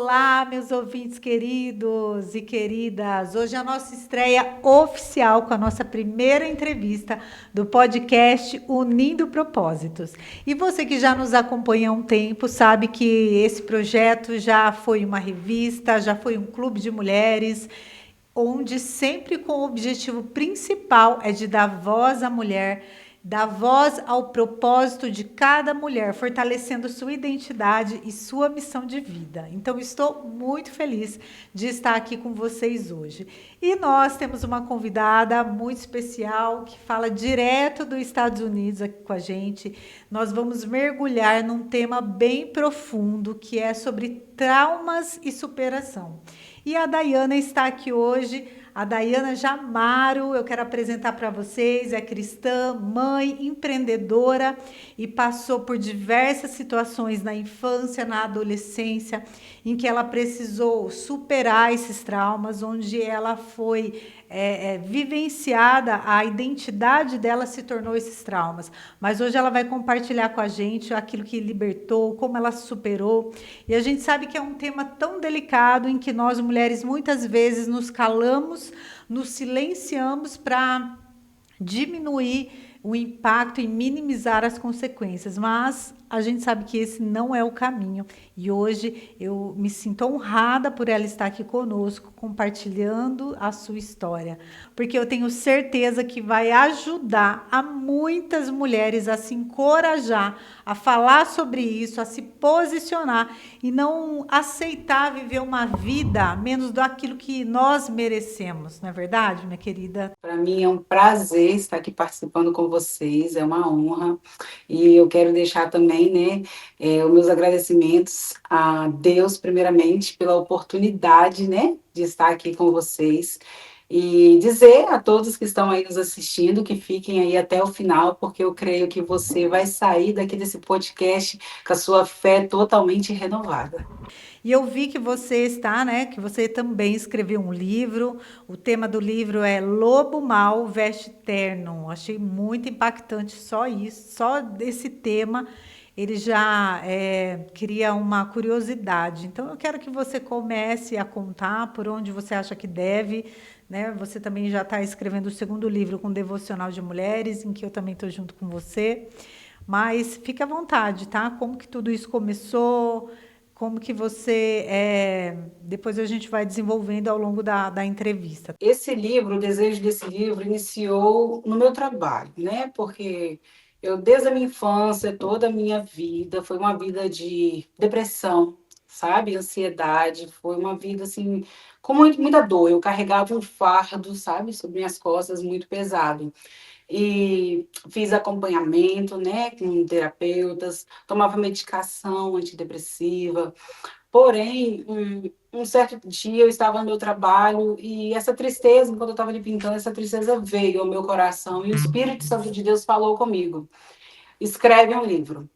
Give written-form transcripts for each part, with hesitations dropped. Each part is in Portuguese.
Olá, meus ouvintes queridos e queridas. Hoje é a nossa estreia oficial com a nossa primeira entrevista do podcast Unindo Propósitos. E você que já nos acompanha há um tempo sabe que esse projeto já foi uma revista, já foi um clube de mulheres, onde sempre com o objetivo principal é de dar voz à mulher, dar voz ao propósito de cada mulher, fortalecendo sua identidade e sua missão de vida. Então, estou muito feliz de estar aqui com vocês hoje. E nós temos uma convidada muito especial que fala direto dos Estados Unidos aqui com a gente. Nós vamos mergulhar num tema bem profundo que é sobre traumas e superação. E a Daiana está aqui hoje, a Daiana Jamaro, eu quero apresentar para vocês, é cristã, mãe, empreendedora e passou por diversas situações na infância, na adolescência, em que ela precisou superar esses traumas, onde ela foi vivenciada, a identidade dela se tornou esses traumas. Mas hoje ela vai compartilhar com a gente aquilo que libertou, como ela superou. E a gente sabe que é um tema tão delicado em que nós, mulheres, muitas vezes nos calamos, nos silenciamos para diminuir o impacto e minimizar as consequências, mas a gente sabe que esse não é o caminho. E hoje eu me sinto honrada por ela estar aqui conosco, compartilhando a sua história, porque eu tenho certeza que vai ajudar a muitas mulheres a se encorajar, a falar sobre isso, a se posicionar e não aceitar viver uma vida menos daquilo que nós merecemos, não é verdade, minha querida? Para mim é um prazer estar aqui participando com vocês, é uma honra. E eu quero deixar também, né, os meus agradecimentos a Deus, primeiramente, pela oportunidade, né, de estar aqui com vocês. E dizer a todos que estão aí nos assistindo que fiquem aí até o final, porque eu creio que você vai sair daqui desse podcast com a sua fé totalmente renovada. E eu vi que você está, né, que você também escreveu um livro. O tema do livro é Lobo Mau Veste Terno. Achei muito impactante só isso, só desse tema. Ele já cria uma curiosidade. Então, eu quero que você comece a contar por onde você acha que deve. Né? Você também já está escrevendo o segundo livro com Devocional de Mulheres, em que eu também estou junto com você. Mas fique à vontade, tá? Como que tudo isso começou? Como que você... depois a gente vai desenvolvendo ao longo da entrevista. Esse livro, o desejo desse livro, iniciou no meu trabalho, né? Porque eu, desde a minha infância, toda a minha vida, foi uma vida de depressão, sabe? Ansiedade, foi uma vida, assim, com muita dor. Eu carregava um fardo, sabe? Sobre minhas costas, muito pesado. E fiz acompanhamento, né? Com terapeutas, tomava medicação antidepressiva. Porém, um certo dia eu estava no meu trabalho e essa tristeza, enquanto eu estava ali pintando, essa tristeza veio ao meu coração e o Espírito Santo de Deus falou comigo: escreve um livro.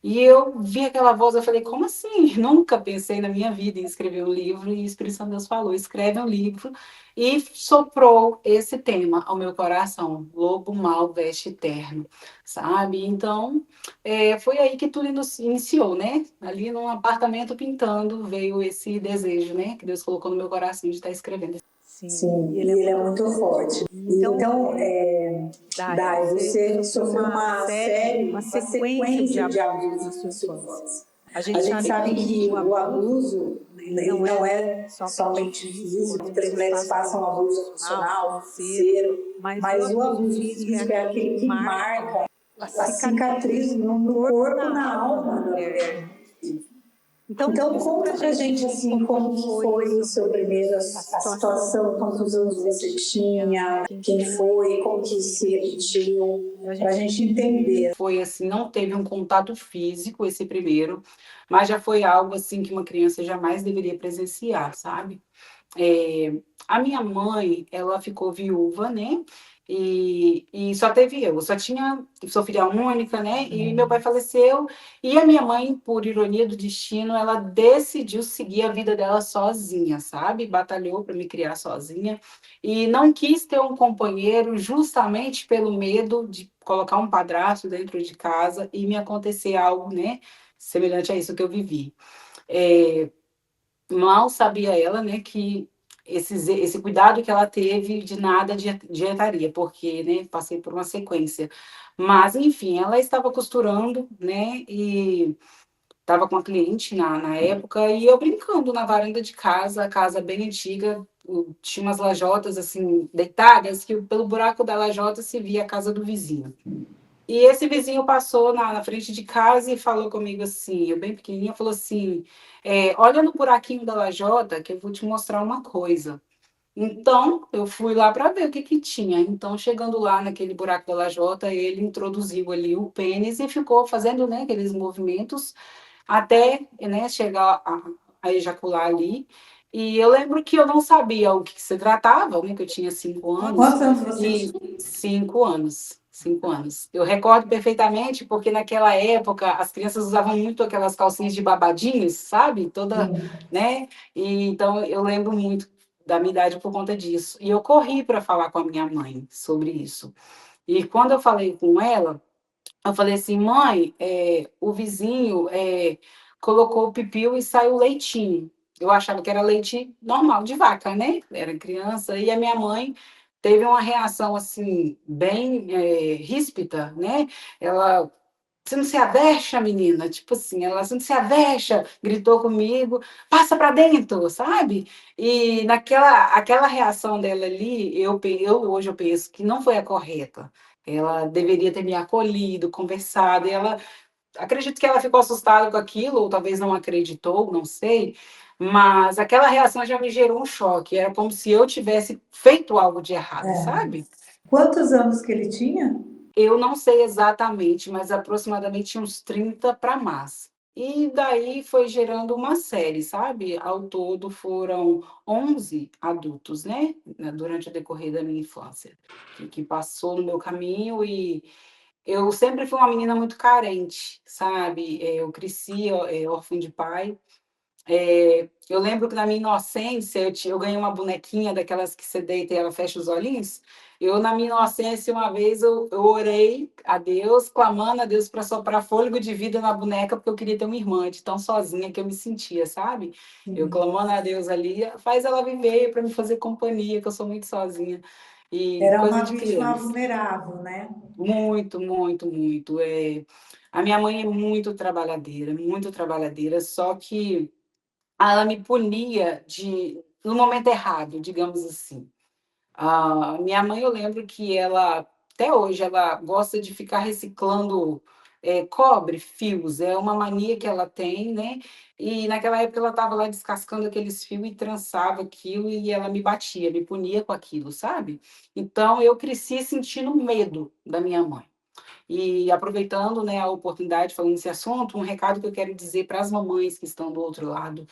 E eu vi aquela voz, eu falei, como assim? Nunca pensei na minha vida em escrever um livro, e o Espírito Santo de Deus falou, escreve um livro, e soprou esse tema ao meu coração, Lobo Mau Veste Terno, sabe? Então, foi aí que tudo iniciou, né? Ali num apartamento pintando, veio esse desejo, né? Que Deus colocou no meu coração de estar escrevendo. Sim, Sim, e ele é e ele é muito muito forte. forte. Então, Então, Dai, Dai, você você sofreu sofreu uma uma série, uma sequência de sequência de abusos na abusos sua na sua infância. infância. A A gente gente sabe sabe que que o o abuso, abuso, ele ele não não é é somente somente físico, físico, muitas muitas mulheres mulheres passam passam abuso abuso emocional, emocional, financeiro, financeiro, mas o mas o abuso abuso físico é físico é aquele aquele que que marca marca a a cicatriz cicatriz no no corpo e corpo, na na alma da alma da mulher. mulher. Então, Então, conta pra conta pra gente gente, assim, assim, como que como que foi foi o o seu seu primeiro, primeiro, a a situação, situação, quantos quantos anos anos você você tinha, tinha, quem quem foi, como que se se repetiu, pra para a gente gente entender. entender. Foi assim, não teve um contato físico esse primeiro, mas já foi algo assim que uma criança jamais deveria presenciar, sabe? É, a minha mãe, ela ficou viúva, né? E só teve eu só tinha, sou filha única, né? E meu pai faleceu, e a minha mãe, por ironia do destino, ela decidiu seguir a vida dela sozinha, sabe? Batalhou para me criar sozinha e não quis ter um companheiro justamente pelo medo de colocar um padrasto dentro de casa e me acontecer algo, né? Semelhante a isso que eu vivi. É, Mal sabia ela, né, que esse cuidado que ela teve de nada adiantaria, porque, né, passei por uma sequência. Mas, enfim, ela estava costurando, né, e estava com uma cliente na época, e eu brincando na varanda de casa, a casa bem antiga, tinha umas lajotas, assim, deitadas, que pelo buraco da lajota se via a casa do vizinho. E esse vizinho passou na frente de casa e falou comigo assim, eu bem pequenininha, falou assim, olha no buraquinho da lajota que eu vou te mostrar uma coisa. Então, eu fui lá para ver o que que tinha. Então, chegando lá naquele buraco da lajota, ele introduziu ali o pênis e ficou fazendo, né, aqueles movimentos até, né, chegar a ejacular ali. E eu lembro que eu não sabia o que se tratava, né, que eu tinha 5 anos, Quantos anos você e tinha? 5 anos. 5 anos. Eu recordo perfeitamente, porque naquela época as crianças usavam muito aquelas calcinhas de babadinhos, sabe? Toda, Sim. né? E então eu lembro muito da minha idade por conta disso. E eu corri para falar com a minha mãe sobre isso. E quando eu falei com ela, eu falei assim, mãe, o vizinho colocou o pipiu e saiu leitinho. Eu achava que era leite normal, de vaca, né? Era criança. E a minha mãe teve uma reação, assim, bem ríspida, né? Ela, você não se avexa, menina? Tipo assim, ela, você não se avexa, gritou comigo, passa para dentro, sabe? E aquela reação dela ali, hoje eu penso que não foi a correta. Ela deveria ter me acolhido, conversado, e ela, acredito que ela ficou assustada com aquilo, ou talvez não acreditou, não sei, mas aquela reação já me gerou um choque, era como se eu tivesse feito algo de errado, É. sabe? Quantos anos que ele tinha? Eu não sei exatamente, mas aproximadamente uns 30 para mais. E daí foi gerando uma série, sabe? Ao todo foram 11 adultos, né? Durante o decorrer da minha infância, que passou no meu caminho e eu sempre fui uma menina muito carente, sabe? Eu cresci órfã de pai. Eu lembro que na minha inocência eu ganhei uma bonequinha daquelas que você deita e ela fecha os olhinhos. Eu, na minha inocência, uma vez eu orei a Deus, clamando a Deus para soprar fôlego de vida na boneca, porque eu queria ter uma irmã, de tão sozinha que eu me sentia, sabe? Eu Sim. clamando a Deus ali, faz ela viver para me fazer companhia, que eu sou muito sozinha. E Era coisa uma de vítima criança. vulnerável, né? Muito, muito, muito. A minha mãe é muito trabalhadeira, só que ela me punia no momento errado, digamos assim. Minha mãe, eu lembro que ela, até hoje, ela gosta de ficar reciclando cobre, fios, é uma mania que ela tem, né? E naquela época ela estava lá descascando aqueles fios e trançava aquilo e ela me batia, me punia com aquilo, sabe? Então eu cresci sentindo medo da minha mãe. E aproveitando, né, a oportunidade, falando nesse assunto, um recado que eu quero dizer para as mamães que estão do outro lado: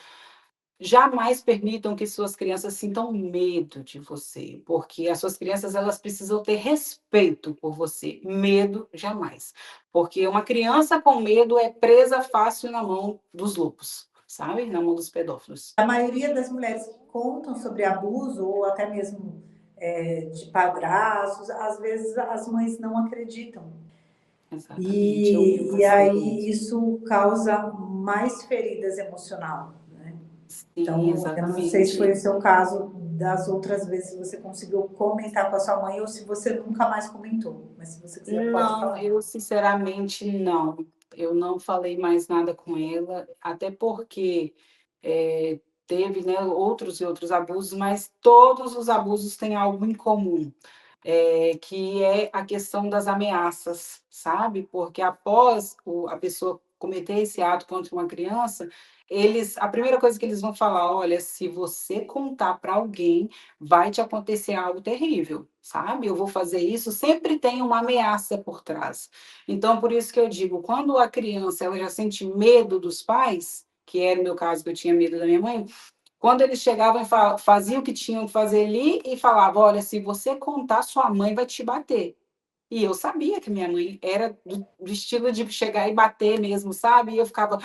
jamais permitam que suas crianças sintam medo de você, porque as suas crianças elas precisam ter respeito por você. Medo jamais, porque uma criança com medo é presa fácil na mão dos lobos, sabe? Na mão dos pedófilos. A maioria das mulheres que contam sobre abuso ou até mesmo de padrastos, às vezes as mães não acreditam. Exatamente, eu E passei por aí isso. isso causa mais feridas emocional, né? Sim, Então, eu não sei se foi o exatamente. seu caso das outras vezes que você conseguiu comentar com a sua mãe ou se você nunca mais comentou. Mas se você quiser, pode Não, falar. eu sinceramente não. Eu não falei mais nada com ela, até porque teve, né, outros e outros abusos, mas todos os abusos têm algo em comum, que é a questão das ameaças, sabe? Porque após a pessoa cometer esse ato contra uma criança, a primeira coisa que eles vão falar, olha, se você contar para alguém, vai te acontecer algo terrível, sabe? Eu vou fazer isso, sempre tem uma ameaça por trás. Então, por isso que eu digo, quando a criança ela já sente medo dos pais, que era o meu caso, que eu tinha medo da minha mãe, quando eles chegavam e faziam o que tinham que fazer ali e falavam, olha, se você contar, sua mãe vai te bater. E eu sabia que minha mãe era do estilo de chegar e bater mesmo, sabe? E eu ficava,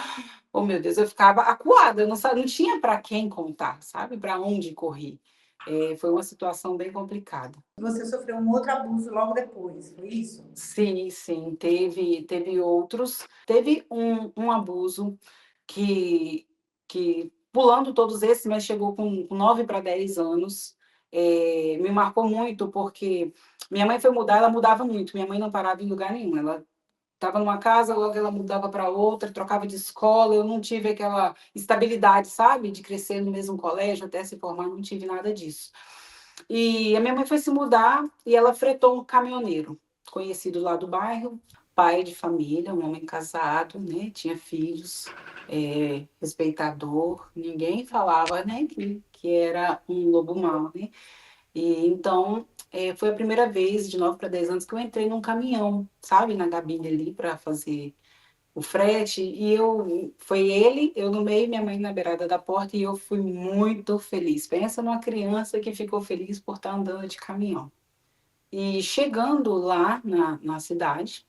oh meu Deus, eu ficava acuada, eu não tinha para quem contar, sabe? Para onde correr. Foi uma situação bem complicada. Você sofreu um outro abuso logo depois, foi isso? Sim, sim, teve outros. Teve um abuso que, que pulando todos esses, mas chegou com 9 para 10 anos. Me marcou muito, porque minha mãe foi mudar, ela mudava muito. Minha mãe não parava em lugar nenhum. Ela estava numa casa, logo ela mudava para outra, trocava de escola. Eu não tive aquela estabilidade, sabe, de crescer no mesmo colégio até se formar, não tive nada disso. E a minha mãe foi se mudar e ela fretou um caminhoneiro, conhecido lá do bairro, pai de família, um homem casado, né? Tinha filhos, respeitador, ninguém falava, né, que era um lobo mau, né? E então foi a primeira vez, de 9 para 10 anos, que eu entrei num caminhão, sabe, na Gabine ali para fazer o frete, e foi ele, eu no meio, minha mãe na beirada da porta, e eu fui muito feliz. Pensa numa criança que ficou feliz por estar andando de caminhão. E chegando lá na cidade,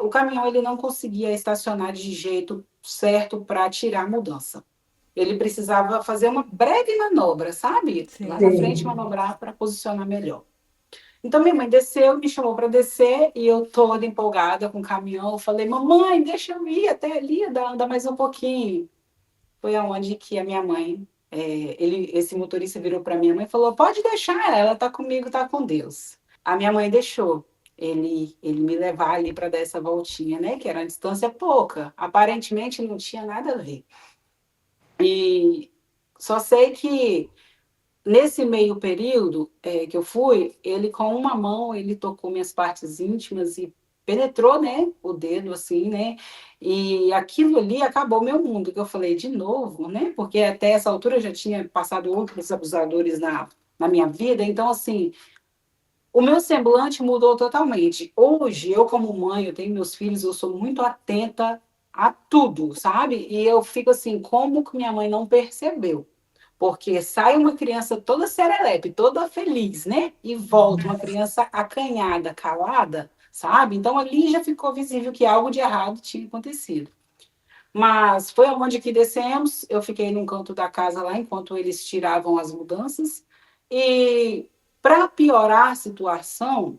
o caminhão ele não conseguia estacionar de jeito certo para tirar a mudança. Ele precisava fazer uma breve manobra, sabe? Lá na Sim. frente, manobrar para posicionar melhor. Então, minha mãe desceu, me chamou para descer, e eu toda empolgada com o caminhão. Eu falei, mamãe, deixa eu ir até ali, andar mais um pouquinho. Foi aonde que a minha mãe, esse motorista virou para minha mãe e falou, pode deixar, ela está comigo, está com Deus. A minha mãe deixou ele me levar ali para dar essa voltinha, né? Que era uma distância pouca. Aparentemente não tinha nada a ver. E só sei que nesse meio período que eu fui, ele com uma mão, ele tocou minhas partes íntimas e penetrou, né, o dedo, assim, né, e aquilo ali acabou meu mundo, que eu falei de novo, né, porque até essa altura eu já tinha passado outros abusadores na minha vida, então, assim, o meu semblante mudou totalmente. Hoje, eu como mãe, eu tenho meus filhos, eu sou muito atenta a tudo, sabe? E eu fico assim, como que minha mãe não percebeu? Porque sai uma criança toda serelepe, toda feliz, né? E volta uma criança acanhada, calada, sabe? Então ali já ficou visível que algo de errado tinha acontecido. Mas foi aonde que descemos, eu fiquei num canto da casa lá enquanto eles tiravam as mudanças. E para piorar a situação,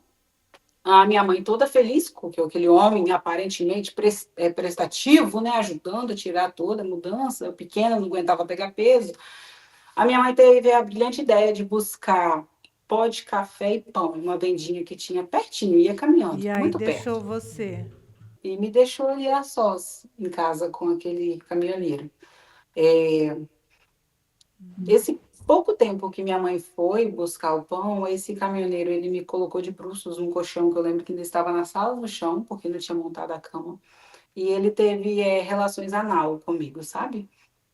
a minha mãe toda feliz com que aquele homem aparentemente prestativo, né, ajudando a tirar toda a mudança, pequena, não aguentava pegar peso. A minha mãe teve a brilhante ideia de buscar pó de café e pão, uma vendinha que tinha pertinho, ia caminhando, E aí muito deixou perto. você. E me deixou ali a sós, em casa com aquele caminhoneiro. Esse pouco tempo que minha mãe foi buscar o pão, esse caminhoneiro, ele me colocou de bruços num colchão que eu lembro que ainda estava na sala no chão, porque não tinha montado a cama. E ele teve relações anal comigo, sabe?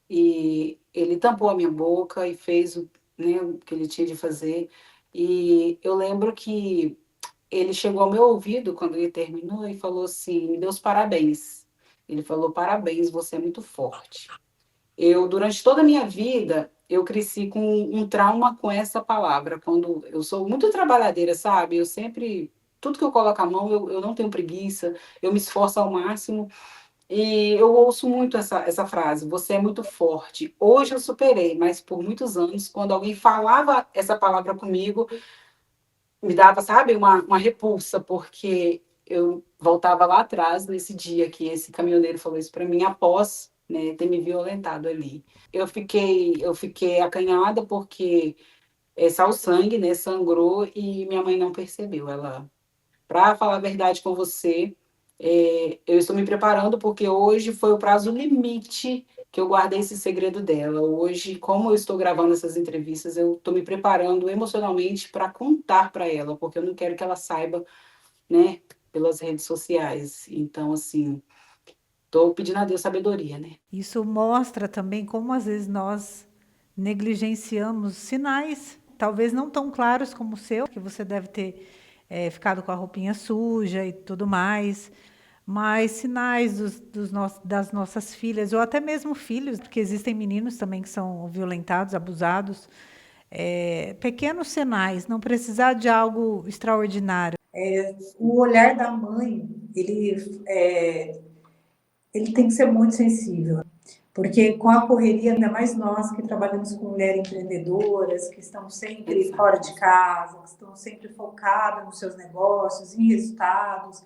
E ele tampou a minha boca e fez né, o que ele tinha de fazer. E eu lembro que ele chegou ao meu ouvido quando ele terminou e falou assim: me deu os parabéns. Ele falou: parabéns, você é muito forte. Eu, durante toda a minha vida, eu cresci com um trauma com essa palavra. Quando eu sou muito trabalhadeira, sabe? Eu sempre, tudo que eu coloco a mão, eu não tenho preguiça, eu me esforço ao máximo. E eu ouço muito essa frase, você é muito forte. Hoje eu superei, mas por muitos anos, quando alguém falava essa palavra comigo, me dava, sabe, uma repulsa, porque eu voltava lá atrás, nesse dia que esse caminhoneiro falou isso para mim, após, né, ter me violentado ali. Eu fiquei acanhada porque saiu sangue, né, sangrou, e minha mãe não percebeu. Ela para falar a verdade com você, eu estou me preparando porque hoje foi o prazo limite que eu guardei esse segredo dela. Hoje, como eu estou gravando essas entrevistas, eu estou me preparando emocionalmente para contar para ela, porque eu não quero que ela saiba, né, pelas redes sociais. Então, assim, estou pedindo a Deus sabedoria, né? Isso mostra também como às vezes nós negligenciamos sinais, talvez não tão claros como o seu, que você deve ter ficado com a roupinha suja e tudo mais, mas sinais das nossas filhas, ou até mesmo filhos, porque existem meninos também que são violentados, abusados, pequenos sinais, não precisar de algo extraordinário. O olhar da mãe, ele tem que ser muito sensível, porque com a correria, ainda mais nós que trabalhamos com mulheres empreendedoras, que estão sempre fora de casa, que estão sempre focadas nos seus negócios, em resultados,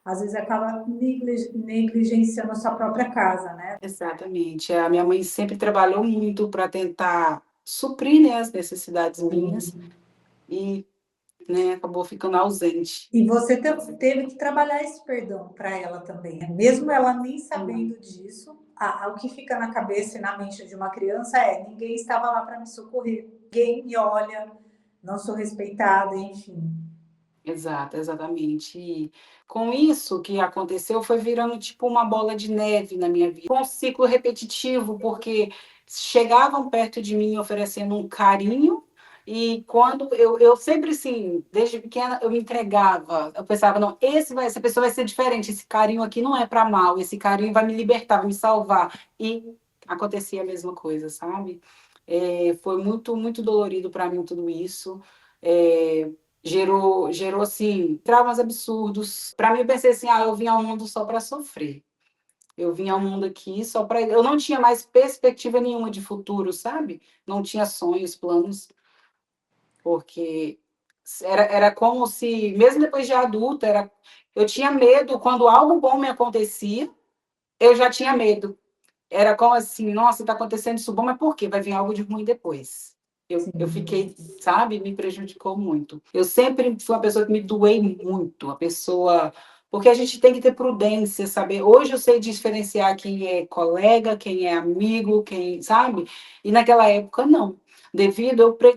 às vezes acaba negligenciando a sua própria casa, né? Exatamente. A minha mãe sempre trabalhou muito para tentar suprir, né, as necessidades minhas e, né, acabou ficando ausente. E você teve que trabalhar esse perdão para ela também, né? Mesmo ela nem sabendo disso, o que fica na cabeça e na mente de uma criança é: ninguém estava lá para me socorrer, ninguém me olha, não sou respeitada, enfim. Exato, exatamente. E com isso que aconteceu foi virando tipo uma bola de neve na minha vida. Um ciclo repetitivo, porque chegavam perto de mim oferecendo um carinho, e quando eu sempre assim, desde pequena, eu me entregava. Eu pensava, não, essa pessoa vai ser diferente, esse carinho aqui não é para mal, esse carinho vai me libertar, vai me salvar. E acontecia a mesma coisa, sabe? Foi muito, muito dolorido para mim tudo isso. É, gerou assim, traumas absurdos. Para mim, eu pensei assim: eu vim ao mundo só para sofrer. Eu vim ao mundo aqui só para. Eu não tinha mais perspectiva nenhuma de futuro, sabe? Não tinha sonhos, planos, porque era como se, mesmo depois de adulta, eu tinha medo quando algo bom me acontecia, eu já tinha medo. Era como assim, nossa, está acontecendo isso bom, mas por quê? Vai vir algo de ruim depois. Eu fiquei, sabe, me prejudicou muito. Eu sempre fui uma pessoa que me doei muito, a pessoa. Porque a gente tem que ter prudência, saber. Hoje eu sei diferenciar quem é colega, quem é amigo, quem, sabe? E naquela época, não.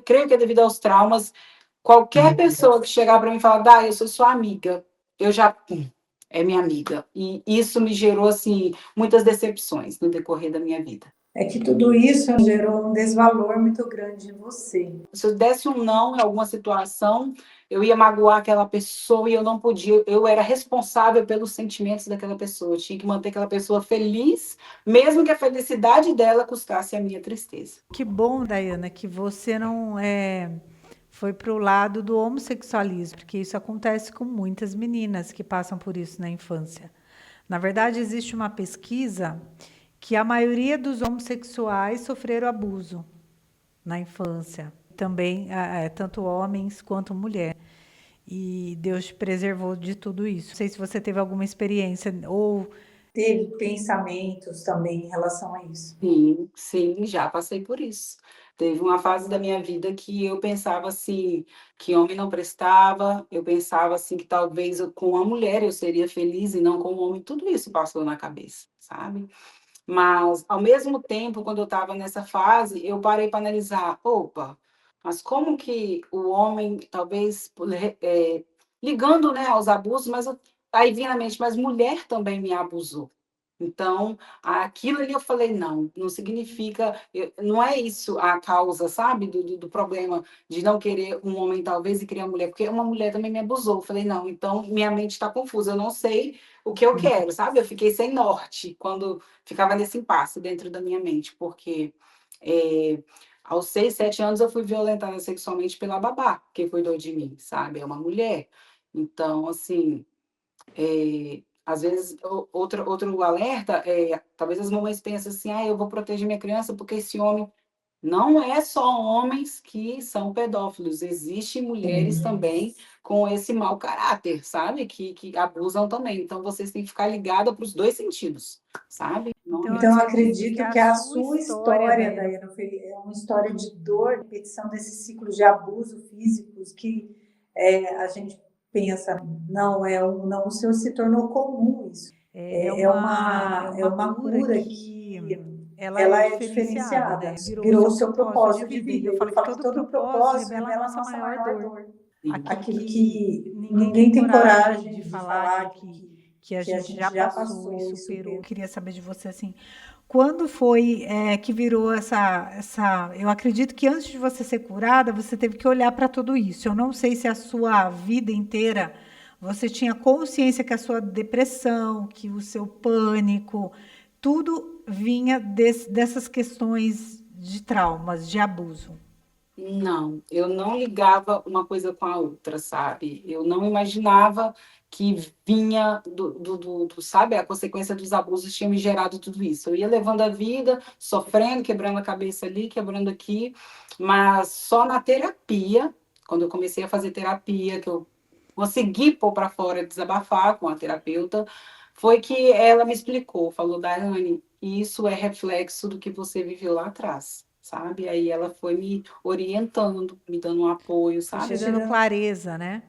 Creio que é devido aos traumas, qualquer pessoa que chegar para mim e falar, eu sou sua amiga, eu já, é minha amiga. E isso me gerou, assim, muitas decepções no decorrer da minha vida. É que tudo isso gerou um desvalor muito grande em você. Se eu desse um não em alguma situação, eu ia magoar aquela pessoa e eu não podia. Eu era responsável pelos sentimentos daquela pessoa. Eu tinha que manter aquela pessoa feliz, mesmo que a felicidade dela custasse a minha tristeza. Que bom, Daiana, que você não foi para o lado do homossexualismo, porque isso acontece com muitas meninas que passam por isso na infância. Na verdade, existe uma pesquisa que a maioria dos homossexuais sofreram abuso na infância. Também, tanto homens quanto mulher. E Deus te preservou de tudo isso. Não sei se você teve alguma experiência ou Teve pensamentos também em relação a isso. Sim, sim, já passei por isso. Teve uma fase da minha vida que eu pensava assim, que homem não prestava, eu pensava assim que talvez com uma mulher eu seria feliz e não com um homem. Tudo isso passou na cabeça, sabe? Mas, ao mesmo tempo, quando eu estava nessa fase, eu parei para analisar, opa, mas como que o homem, talvez, ligando, né, aos abusos, aí vinha na mente, mas mulher também me abusou. Então, aquilo ali eu falei, não, não significa, não é isso a causa, sabe, do problema de não querer um homem, talvez, e querer uma mulher, porque uma mulher também me abusou. Eu falei, não, então minha mente está confusa, eu não sei o que eu quero, sabe? Eu fiquei sem norte quando ficava nesse impasse dentro da minha mente, porque aos 6, 7 anos eu fui violentada sexualmente pela babá, que cuidou de mim, sabe? É uma mulher. Então, assim, às vezes, outro alerta talvez as mamães pensem assim, eu vou proteger minha criança porque esse homem... Não é só homens que são pedófilos, existem mulheres também com esse mau caráter, sabe? Que abusam também. Então, vocês têm que ficar ligada para os dois sentidos, sabe? Então, eu acredito que a sua história, Daiana, Daiana, é uma história de dor, repetição desses ciclos de abuso físicos que a gente pensa, não, o seu se tornou comum isso. É uma cura que ela é diferenciada, né? Virou o seu propósito de vida. vida. Eu Eu falo que todo propósito revela a nossa maior dor. Aquilo que ninguém tem coragem de falar, que a gente já passou e superou. Eu queria saber de você, assim, quando foi que virou essa... Eu acredito que antes de você ser curada, você teve que olhar para tudo isso. Eu não sei se a sua vida inteira você tinha consciência que a sua depressão, que o seu pânico, tudo vinha dessas questões de traumas, de abuso. Não, eu não ligava uma coisa com a outra, sabe? Eu não imaginava que vinha sabe, a consequência dos abusos tinha me gerado tudo isso. Eu ia levando a vida, sofrendo, quebrando a cabeça ali, quebrando aqui, mas só na terapia, quando eu comecei a fazer terapia, que eu consegui pôr para fora, desabafar com a terapeuta, foi que ela me explicou, falou, Daiane, isso é reflexo do que você viveu lá atrás, sabe? Aí ela foi me orientando, me dando um apoio, Foi te sabe? dando clareza, né?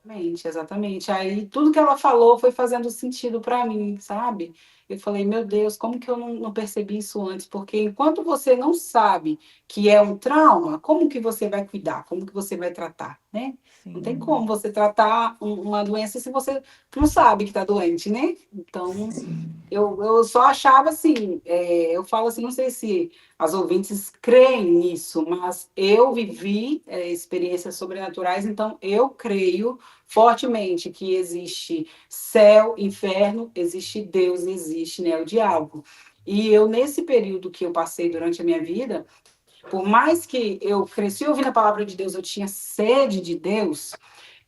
Exatamente, exatamente. Aí tudo que ela falou foi fazendo sentido para mim, sabe? Eu falei, meu Deus, como que eu não percebi isso antes? Porque enquanto você não sabe que é um trauma, como que você vai cuidar? Como que você vai tratar, né? Não tem Sim, como você tratar uma doença se você não sabe que está doente, né? Então, Sim. eu só achava assim, eu falo assim, não sei se as ouvintes creem nisso, mas eu vivi experiências sobrenaturais, então eu creio fortemente que existe céu, inferno, existe Deus, existe, né, o diabo. E eu, nesse período que eu passei durante a minha vida, por mais que eu cresci ouvindo a palavra de Deus, eu tinha sede de Deus,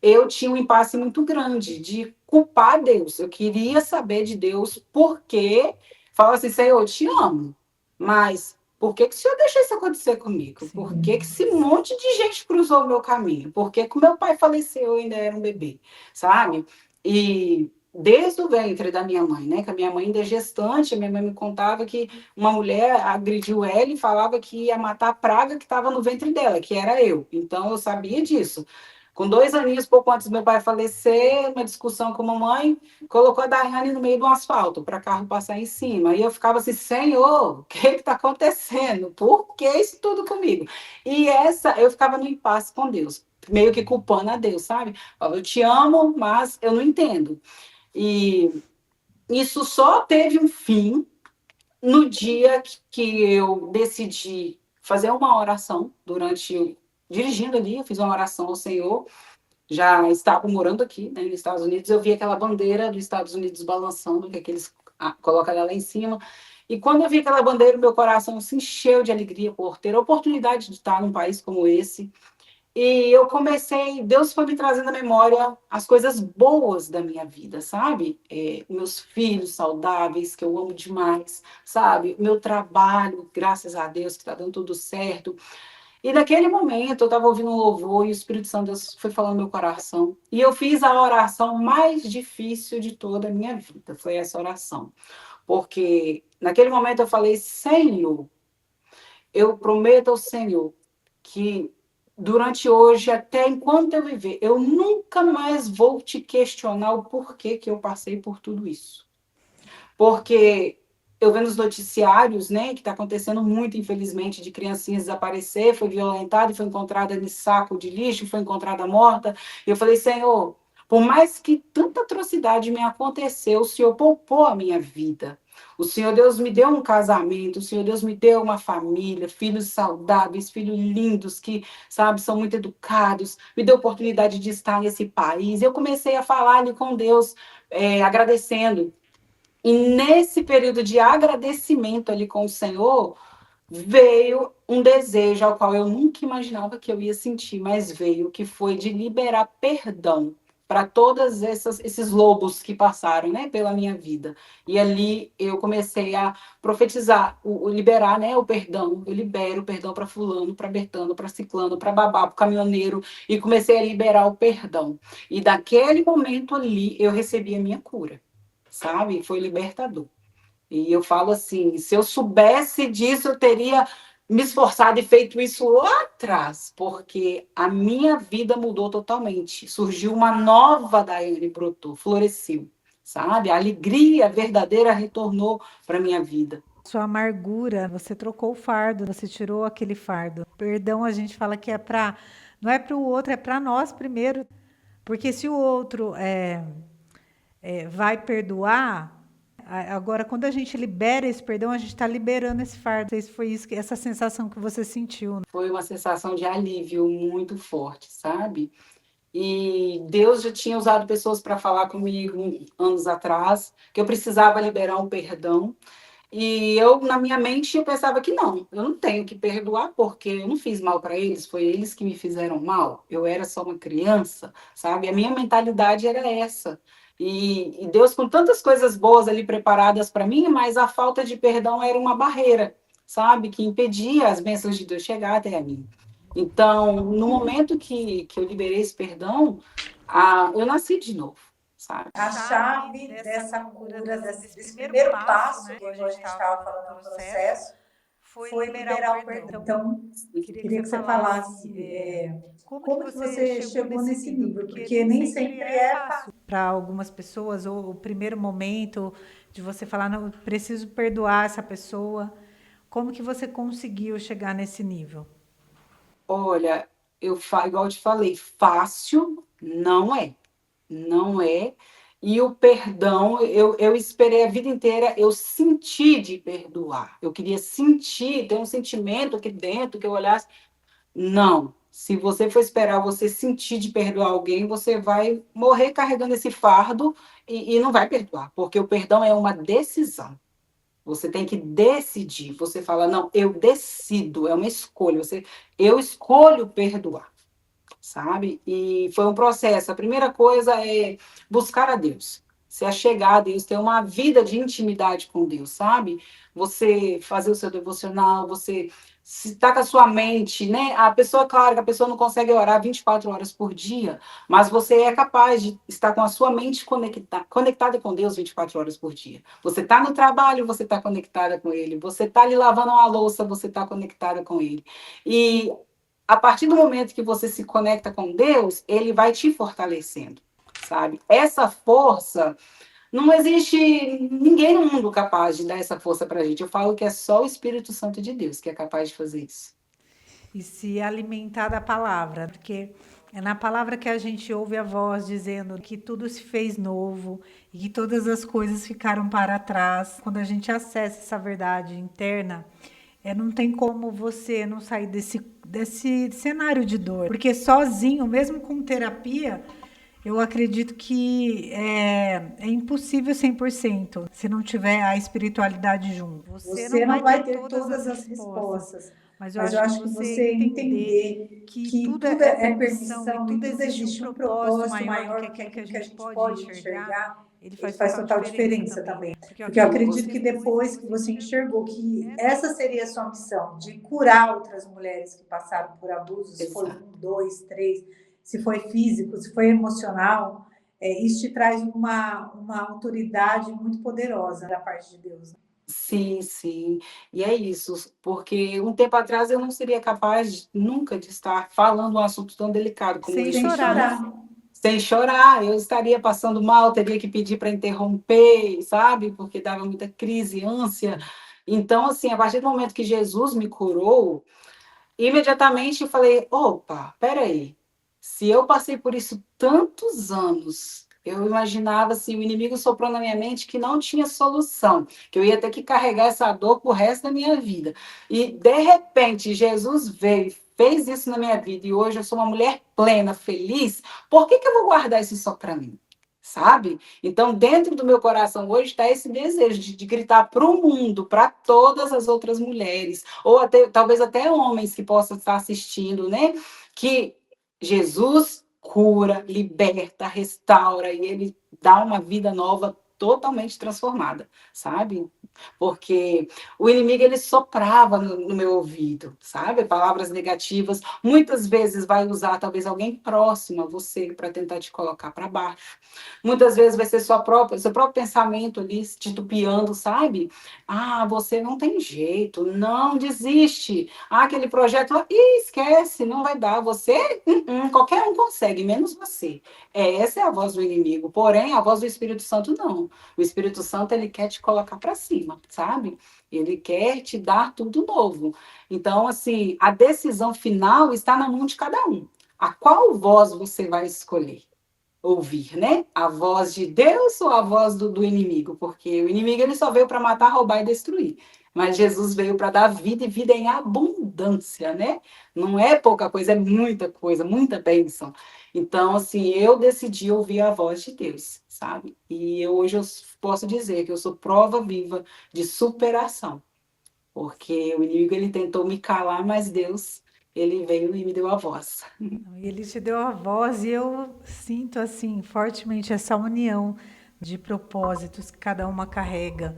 eu tinha um impasse muito grande de culpar Deus. Eu queria saber de Deus porque fala assim, Senhor, eu te amo, mas por que que o Senhor deixou isso acontecer comigo? Por que que sim. esse monte de gente cruzou o meu caminho? Por que que o meu pai faleceu, eu ainda era um bebê, sabe? E desde o ventre da minha mãe, né? Que a minha mãe ainda é gestante, a minha mãe me contava que uma mulher agrediu ela e falava que ia matar a praga que estava no ventre dela, que era eu. Então eu sabia disso. Com 2 aninhos, pouco antes do meu pai falecer, uma discussão com a mamãe, colocou a Daiane no meio do asfalto para carro passar em cima. E eu ficava assim, Senhor, o que está acontecendo? Por que isso tudo comigo? E eu ficava no impasse com Deus, meio que culpando a Deus, sabe? Eu te amo, mas eu não entendo. E isso só teve um fim no dia que eu decidi fazer uma oração dirigindo ali, eu fiz uma oração ao Senhor, já estava morando aqui, né, nos Estados Unidos, eu vi aquela bandeira dos Estados Unidos balançando, que eles colocam ela lá em cima, e quando eu vi aquela bandeira, meu coração se encheu de alegria por ter a oportunidade de estar num país como esse, e eu comecei, Deus foi me trazendo à memória as coisas boas da minha vida, sabe? Meus filhos saudáveis, que eu amo demais, sabe? Meu trabalho, graças a Deus, que está dando tudo certo. E naquele momento eu estava ouvindo um louvor e o Espírito Santo Deus foi falando no meu coração. E eu fiz a oração mais difícil de toda a minha vida. Foi essa oração. Porque naquele momento eu falei, Senhor, eu prometo ao Senhor que durante hoje, até enquanto eu viver, eu nunca mais vou te questionar o porquê que eu passei por tudo isso. Porque eu vendo os noticiários, né, que está acontecendo muito, infelizmente, de criancinhas desaparecer, foi violentada e foi encontrada em saco de lixo, foi encontrada morta. E eu falei, Senhor, por mais que tanta atrocidade me aconteceu, o Senhor poupou a minha vida. O Senhor Deus me deu um casamento, o Senhor Deus me deu uma família, filhos saudáveis, filhos lindos que, sabe, são muito educados, me deu oportunidade de estar nesse país. Eu comecei a falar ali com Deus, agradecendo. E nesse período de agradecimento ali com o Senhor, veio um desejo ao qual eu nunca imaginava que eu ia sentir, mas veio, que foi de liberar perdão para todos esses lobos que passaram, né, pela minha vida. E ali eu comecei a profetizar, liberar, né, o perdão. Eu libero o perdão para fulano, para Bertano, para ciclano, para babá, para caminhoneiro, e comecei a liberar o perdão. E daquele momento ali eu recebi a minha cura, sabe? Foi libertador. E eu falo assim, se eu soubesse disso, eu teria me esforçado e feito isso lá atrás, porque a minha vida mudou totalmente. Surgiu uma nova Daiane, brotou, floresceu, sabe? A alegria verdadeira retornou para minha vida. Sua amargura, você trocou o fardo, você tirou aquele fardo. Perdão, a gente fala que é para, não é para o outro, é para nós primeiro. Porque se o outro vai perdoar, agora quando a gente libera esse perdão, a gente está liberando esse fardo. Não sei se foi isso, essa sensação que você sentiu, né? Foi uma sensação de alívio muito forte, sabe? E Deus já tinha usado pessoas para falar comigo anos atrás, que eu precisava liberar um perdão. E eu, na minha mente, eu pensava que não, eu não tenho que perdoar porque eu não fiz mal para eles, foi eles que me fizeram mal. Eu era só uma criança, sabe? A minha mentalidade era essa. E Deus com tantas coisas boas ali preparadas para mim, mas a falta de perdão era uma barreira, sabe? Que impedia as bênçãos de Deus chegar até a mim. Então, no momento que eu liberei esse perdão, Eu nasci de novo, sabe? A chave dessa cura, desse primeiro passo, que a gente estava falando no processo, foi liberar o perdão. Então, queria que você falasse como que você chegou nesse nível, porque nem sempre é fácil. Para algumas pessoas, ou o primeiro momento de você falar, não, eu preciso perdoar essa pessoa. Como que você conseguiu chegar nesse nível? Olha, igual eu te falei, fácil não é. Não é. E o perdão, eu esperei a vida inteira, eu senti de perdoar. Eu queria sentir, ter um sentimento aqui dentro, que eu olhasse. Não. Se você for esperar você sentir de perdoar alguém, você vai morrer carregando esse fardo e não vai perdoar, porque o perdão é uma decisão. Você tem que decidir. Você fala, não, eu decido, é uma escolha. Eu escolho perdoar, sabe? E foi um processo. A primeira coisa é buscar a Deus, se achegar a Deus, ter uma vida de intimidade com Deus, sabe? Você fazer o seu devocional, você estar com a sua mente, né? A pessoa, claro, que a pessoa não consegue orar 24 horas por dia, mas você é capaz de estar com a sua mente conectada com Deus 24 horas por dia. Você está no trabalho, você está conectada com Ele. Você está ali lavando uma louça, você está conectada com Ele. E a partir do momento que você se conecta com Deus, ele vai te fortalecendo, sabe? Essa força, não existe ninguém no mundo capaz de dar essa força para a gente. Eu falo que é só o Espírito Santo de Deus que é capaz de fazer isso. E se alimentar da palavra, porque é na palavra que a gente ouve a voz dizendo que tudo se fez novo e que todas as coisas ficaram para trás. Quando a gente acessa essa verdade interna, não tem como você não sair desse cenário de dor. Porque sozinho, mesmo com terapia, eu acredito que é impossível 100% se não tiver a espiritualidade junto. Você não vai ter todas as respostas, mas eu acho que você entender que tudo é permissão e tudo existe um propósito maior do que aquilo que a gente pode enxergar, ele faz total diferença também. Porque eu acredito que depois que você enxergou que essa seria a sua missão, de curar outras mulheres que passaram por abusos, se foi 1, 2, 3, se foi físico, se foi emocional, isso te traz uma autoridade muito poderosa da parte de Deus. Sim, sim. E é isso, porque um tempo atrás eu não seria capaz nunca de estar falando um assunto tão delicado como Sem esse. chorar. Sem chorar, eu estaria passando mal, teria que pedir para interromper, sabe? Porque dava muita crise, ânsia. Então, assim, a partir do momento que Jesus me curou, imediatamente eu falei: opa, peraí, se eu passei por isso tantos anos, eu imaginava assim, o inimigo soprou na minha mente que não tinha solução, que eu ia ter que carregar essa dor pro resto da minha vida. E de repente Jesus veio, fez isso na minha vida, e hoje eu sou uma mulher plena, feliz. Por que eu vou guardar isso só para mim? Sabe? Então, dentro do meu coração hoje está esse desejo de gritar para o mundo, para todas as outras mulheres, ou até, talvez até homens que possam estar assistindo, né? Que Jesus cura, liberta, restaura e ele dá uma vida nova totalmente transformada, sabe? Porque o inimigo ele soprava no meu ouvido, sabe? Palavras negativas, muitas vezes vai usar talvez alguém próximo a você para tentar te colocar para baixo. Muitas vezes vai ser seu próprio pensamento ali titubeando, sabe? Ah, você não tem jeito, não desiste. Ah, aquele projeto lá, ih, esquece, não vai dar. Você, qualquer um consegue, menos você. Essa é a voz do inimigo. Porém, a voz do Espírito Santo não. O Espírito Santo ele quer te colocar para cima, sabe? Ele quer te dar tudo novo. Então, assim, a decisão final está na mão de cada um. A qual voz você vai escolher? Ouvir, né? A voz de Deus ou a voz do inimigo? Porque o inimigo ele só veio para matar, roubar e destruir. Mas Jesus veio para dar vida e vida em abundância, né? Não é pouca coisa, é muita coisa, muita bênção. Então, assim, eu decidi ouvir a voz de Deus, sabe? E hoje eu posso dizer que eu sou prova viva de superação. Porque o inimigo ele tentou me calar, mas Deus, ele veio e me deu a voz. E ele te deu a voz e eu sinto assim fortemente essa união de propósitos que cada uma carrega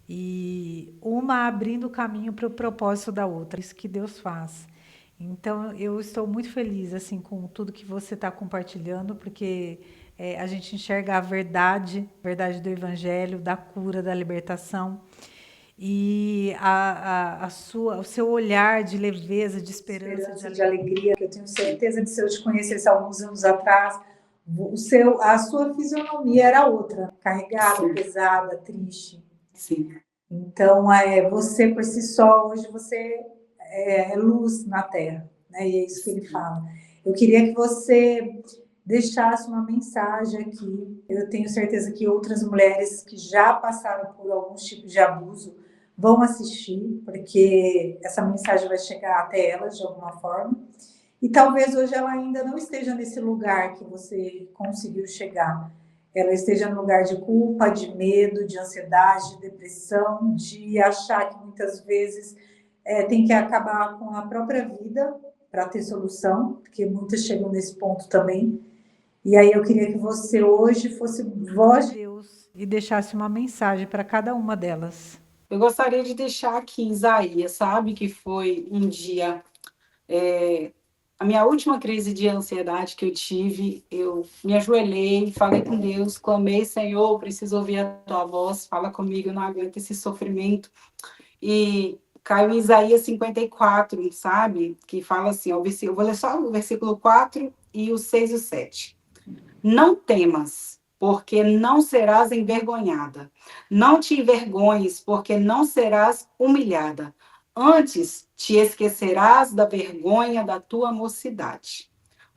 e uma abrindo o caminho para o propósito da outra. Isso que Deus faz. Então, eu estou muito feliz assim com tudo que você está compartilhando, porque a gente enxerga a verdade do Evangelho, da cura, da libertação, e o seu olhar de leveza, de esperança, de Esperança, de alegria. alegria, que eu tenho certeza de se eu te conhecesse há alguns anos atrás, a sua fisionomia era outra, carregada, Sim, pesada, triste. sim. Então, você por si só, hoje você é luz na Terra, né? E é isso que ele fala. Eu queria que você deixasse uma mensagem aqui. Eu tenho certeza que outras mulheres que já passaram por alguns tipos de abuso vão assistir, porque essa mensagem vai chegar até elas de alguma forma. E talvez hoje ela ainda não esteja nesse lugar que você conseguiu chegar. Ela esteja no lugar de culpa, de medo, de ansiedade, de depressão, de achar que muitas vezes tem que acabar com a própria vida para ter solução, porque muitas chegam nesse ponto também. E aí eu queria que você hoje fosse voz de Deus, e deixasse uma mensagem para cada uma delas. Eu gostaria de deixar aqui Isaías, sabe? Que foi um dia, a minha última crise de ansiedade que eu tive, eu me ajoelhei, falei com Deus, clamei, Senhor, preciso ouvir a tua voz, fala comigo, eu não aguento esse sofrimento. E caiu em Isaías 54, sabe? Que fala assim, ó, eu vou ler só o versículo 4 e o 6 e o 7. Não temas, porque não serás envergonhada. Não te envergonhes, porque não serás humilhada. Antes te esquecerás da vergonha da tua mocidade.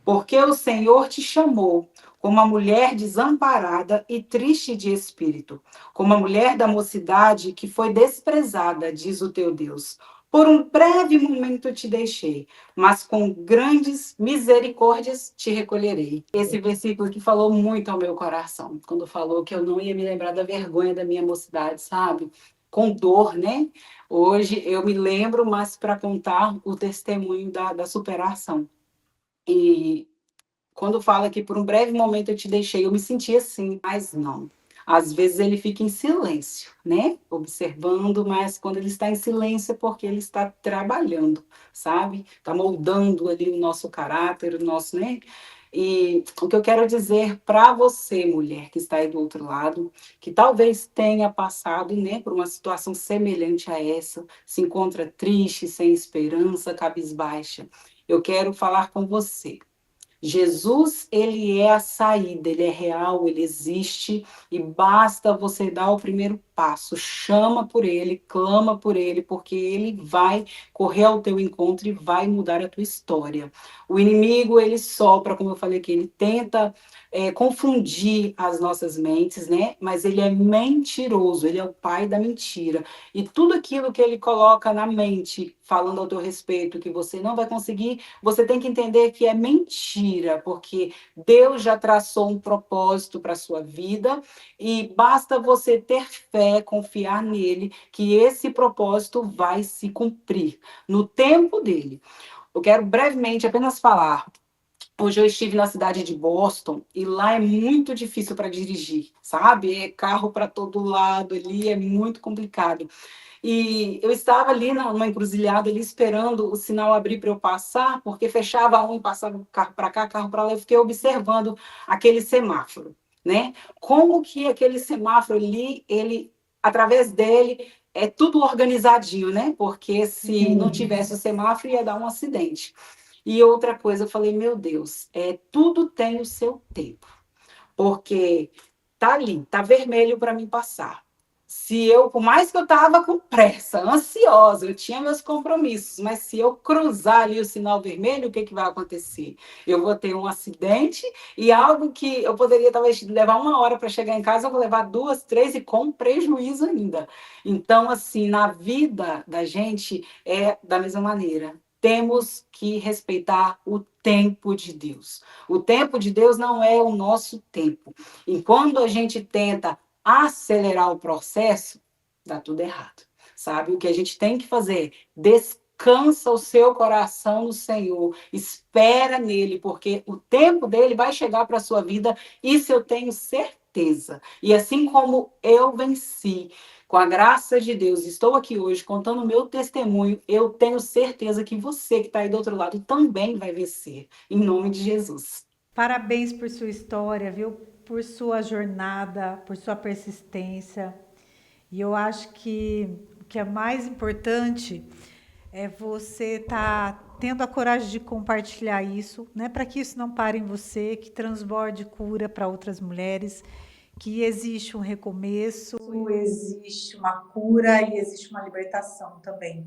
Porque o Senhor te chamou como a mulher desamparada e triste de espírito, como a mulher da mocidade que foi desprezada, diz o teu Deus. Por um breve momento te deixei, mas com grandes misericórdias te recolherei. Esse versículo que falou muito ao meu coração, quando falou que eu não ia me lembrar da vergonha da minha mocidade, sabe? Com dor, né? Hoje eu me lembro, mas para contar o testemunho da superação. E quando fala que por um breve momento eu te deixei, eu me senti assim, mas não. Às vezes ele fica em silêncio, né? Observando, mas quando ele está em silêncio é porque ele está trabalhando, sabe? Está moldando ali o nosso caráter, o nosso, né? E o que eu quero dizer para você, mulher que está aí do outro lado, que talvez tenha passado, né, por uma situação semelhante a essa, se encontra triste, sem esperança, cabisbaixa. Eu quero falar com você. Jesus, ele é a saída, ele é real, ele existe e basta você dar o primeiro passo, chama por ele, clama por ele, porque ele vai correr ao teu encontro e vai mudar a tua história. O inimigo, ele sopra, como eu falei aqui, ele tenta confundir as nossas mentes, né? Mas ele é mentiroso, ele é o pai da mentira. E tudo aquilo que ele coloca na mente, falando ao teu respeito, que você não vai conseguir, você tem que entender que é mentira, porque Deus já traçou um propósito para a sua vida e basta você ter fé, confiar nele, que esse propósito vai se cumprir no tempo dele. Eu quero brevemente apenas falar. Hoje eu estive na cidade de Boston e lá é muito difícil para dirigir, sabe? É carro para todo lado ali, é muito complicado. E eu estava ali numa encruzilhada, ali esperando o sinal abrir para eu passar, porque fechava um, passava carro para cá, carro para lá, eu fiquei observando aquele semáforo, né? Como que aquele semáforo ali, ele, através dele, é tudo organizadinho, né? Porque se não tivesse o semáforo, ia dar um acidente. E outra coisa, eu falei, meu Deus, tudo tem o seu tempo, porque tá ali, tá vermelho para mim passar. Se eu, por mais que eu estava com pressa, ansiosa, eu tinha meus compromissos, mas se eu cruzar ali o sinal vermelho, o que que vai acontecer? Eu vou ter um acidente e algo que eu poderia talvez levar 1 hora para chegar em casa, eu vou levar 2, 3 e com prejuízo ainda. Então, assim, na vida da gente é da mesma maneira. Temos que respeitar o tempo de Deus. O tempo de Deus não é o nosso tempo. E quando a gente tenta acelerar o processo, dá tudo errado. Sabe? O que a gente tem que fazer? Descansa o seu coração no Senhor, espera nele, porque o tempo dele vai chegar para a sua vida, isso eu tenho certeza. certeza. E assim como eu venci, com a graça de Deus, estou aqui hoje contando o meu testemunho, eu tenho certeza que você que está aí do outro lado também vai vencer, em nome de Jesus. Parabéns por sua história, viu? Por sua jornada, por sua persistência. E eu acho que o que é mais importante é você estar tendo a coragem de compartilhar isso, né? Para que isso não pare em você, que transborde cura para outras mulheres, que existe um recomeço. Existe uma cura e existe uma libertação também.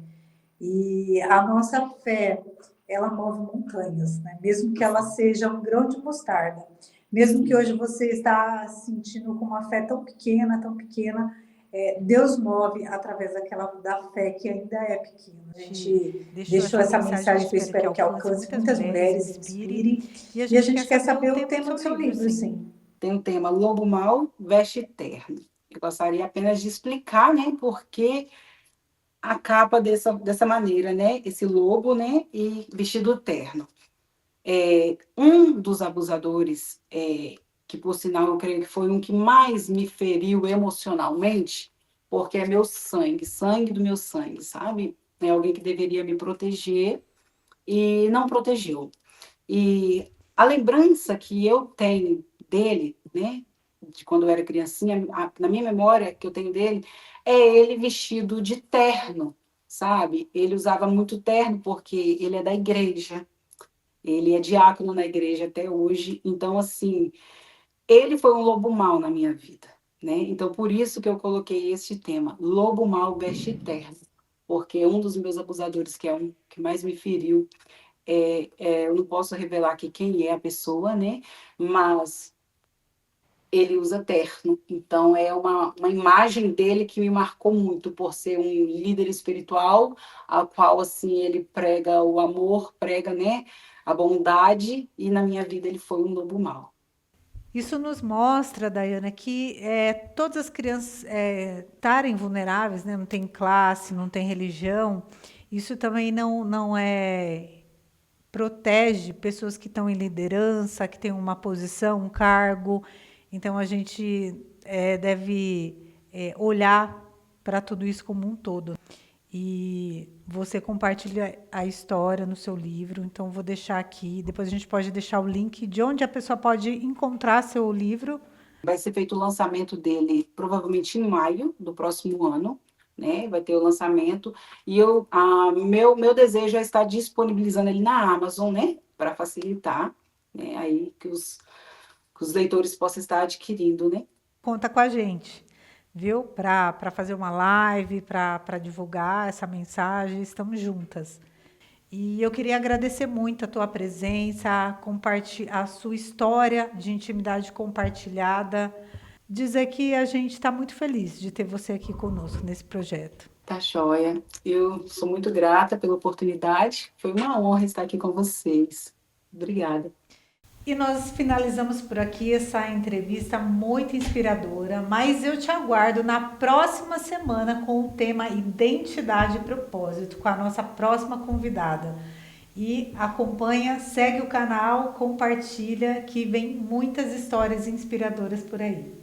E a nossa fé, ela move montanhas, né? Mesmo que ela seja um grão de mostarda. Mesmo que hoje você está sentindo com uma fé tão pequena, Deus move através da fé que ainda é pequena. A gente deixou essa mensagem que eu espero que alcance muitas mulheres, inspire. E a gente quer saber o tema do seu livro, sim. Tem um tema, Lobo Mau Veste Terno. Eu gostaria apenas de explicar, né, porque a capa dessa maneira, né, esse lobo, né, e vestido terno. Um dos abusadores, que por sinal eu creio que foi um que mais me feriu emocionalmente, porque é meu sangue, sangue do meu sangue, sabe? É alguém que deveria me proteger e não protegeu. E a lembrança que eu tenho dele, né, de quando eu era criancinha, na minha memória que eu tenho dele, é ele vestido de terno, sabe? Ele usava muito terno porque ele é da igreja, ele é diácono na igreja até hoje, então, assim, ele foi um lobo mau na minha vida, né? Então, por isso que eu coloquei este tema, Lobo Mau Veste Terno, porque um dos meus abusadores, que é um que mais me feriu, eu não posso revelar aqui quem é a pessoa, né? Mas ele usa terno, então é uma imagem dele que me marcou muito por ser um líder espiritual, a qual assim ele prega o amor, prega, né, a bondade, e na minha vida ele foi um lobo mau. Isso nos mostra, Daiana, que todas as crianças estarem vulneráveis, né? Não tem classe, não tem religião, isso também não protege pessoas que estão em liderança, que têm uma posição, um cargo. Então, a gente deve olhar para tudo isso como um todo. E você compartilha a história no seu livro, então vou deixar aqui. Depois a gente pode deixar o link de onde a pessoa pode encontrar seu livro. Vai ser feito o lançamento dele provavelmente em maio do próximo ano, né? Vai ter o lançamento. E meu desejo é estar disponibilizando ele na Amazon, né? Para facilitar, né? Aí que os leitores possam estar adquirindo, né? Conta com a gente, viu? Para fazer uma live, para divulgar essa mensagem, estamos juntas. E eu queria agradecer muito a tua presença, a sua história de intimidade compartilhada, dizer que a gente está muito feliz de ter você aqui conosco nesse projeto. Tá joia. Eu sou muito grata pela oportunidade. Foi uma honra estar aqui com vocês. Obrigada. E nós finalizamos por aqui essa entrevista muito inspiradora, mas eu te aguardo na próxima semana com o tema Identidade e Propósito, com a nossa próxima convidada. E acompanha, segue o canal, compartilha, que vem muitas histórias inspiradoras por aí.